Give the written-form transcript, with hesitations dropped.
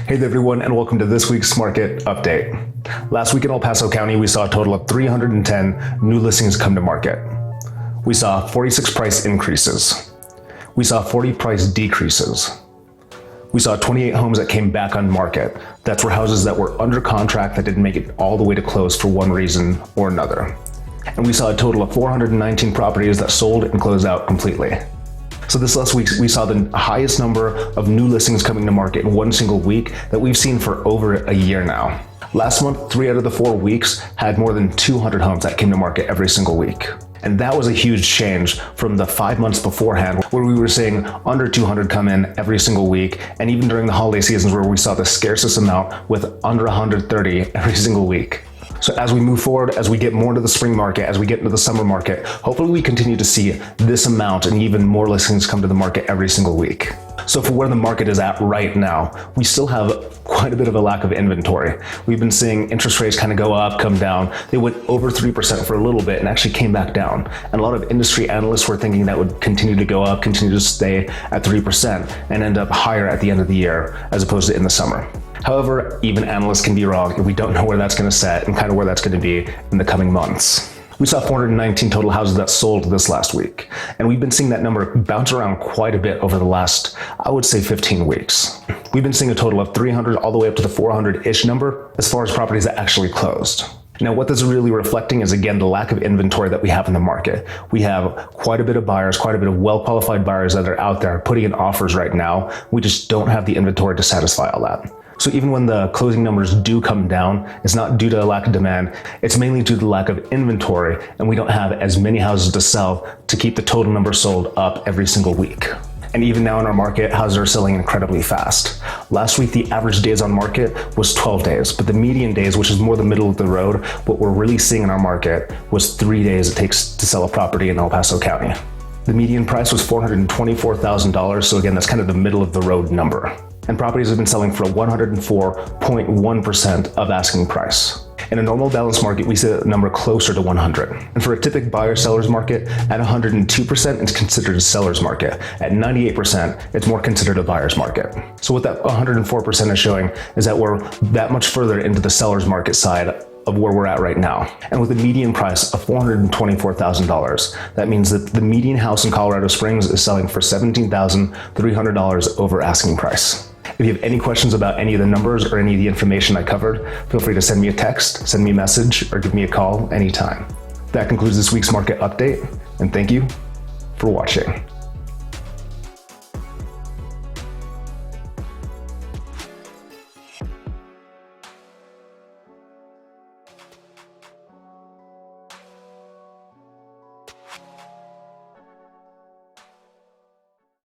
Hey there everyone, and welcome to this week's market update. Last week in El Paso County, we saw a total of 310 new listings come to market. We saw 46 price increases. We saw 40 price decreases. We saw 28 homes that came back on market. That's for houses that were under contract that didn't make it all the way to close for one reason or another. And we saw a total of 419 properties that sold and closed out completely. So this last week, we saw the highest number of new listings coming to market in one single week that we've seen for over a year now. Last month, 3 out of the 4 weeks had more than 200 homes that came to market every single week. And that was a huge change from the 5 months beforehand, where we were seeing under 200 come in every single week, and even during the holiday seasons where we saw the scarcest amount with under 130 every single week. So as we move forward, as we get more into the spring market, as we get into the summer market, hopefully we continue to see this amount and even more listings come to the market every single week. So for where the market is at right now, we still have quite a bit of a lack of inventory. We've been seeing interest rates kind of go up, come down. They went over 3% for a little bit and actually came back down. And a lot of industry analysts were thinking that would continue to go up, continue to stay at 3% and end up higher at the end of the year as opposed to in the summer. However, even analysts can be wrong, and we don't know where that's going to set and kind of where that's going to be in the coming months. We saw 419 total houses that sold this last week, and we've been seeing that number bounce around quite a bit over the last, I would say, 15 weeks. We've been seeing a total of 300 all the way up to the 400-ish number as far as properties that actually closed. Now, what this is really reflecting is, again, the lack of inventory that we have in the market. We have quite a bit of buyers, quite a bit of well-qualified buyers that are out there putting in offers right now. We just don't have the inventory to satisfy all that. So even when the closing numbers do come down, it's not due to a lack of demand, it's mainly due to the lack of inventory, and we don't have as many houses to sell to keep the total number sold up every single week. And even now in our market, houses are selling incredibly fast. Last week, the average days on market was 12 days, but the median days, which is more the middle of the road, what we're really seeing in our market was 3 days it takes to sell a property in El Paso County. The median price was $424,000, so again, that's kind of the middle of the road number. And properties have been selling for 104.1% of asking price. In a normal balanced market, we see that number closer to 100. And for a typical buyer-seller's market, at 102%, it's considered a seller's market. At 98%, it's more considered a buyer's market. So what that 104% is showing is that we're that much further into the seller's market side of where we're at right now. And with a median price of $424,000, that means that the median house in Colorado Springs is selling for $17,300 over asking price. If you have any questions about any of the numbers or any of the information I covered, feel free to send me a text, send me a message, or give me a call anytime. That concludes this week's market update, and thank you for watching.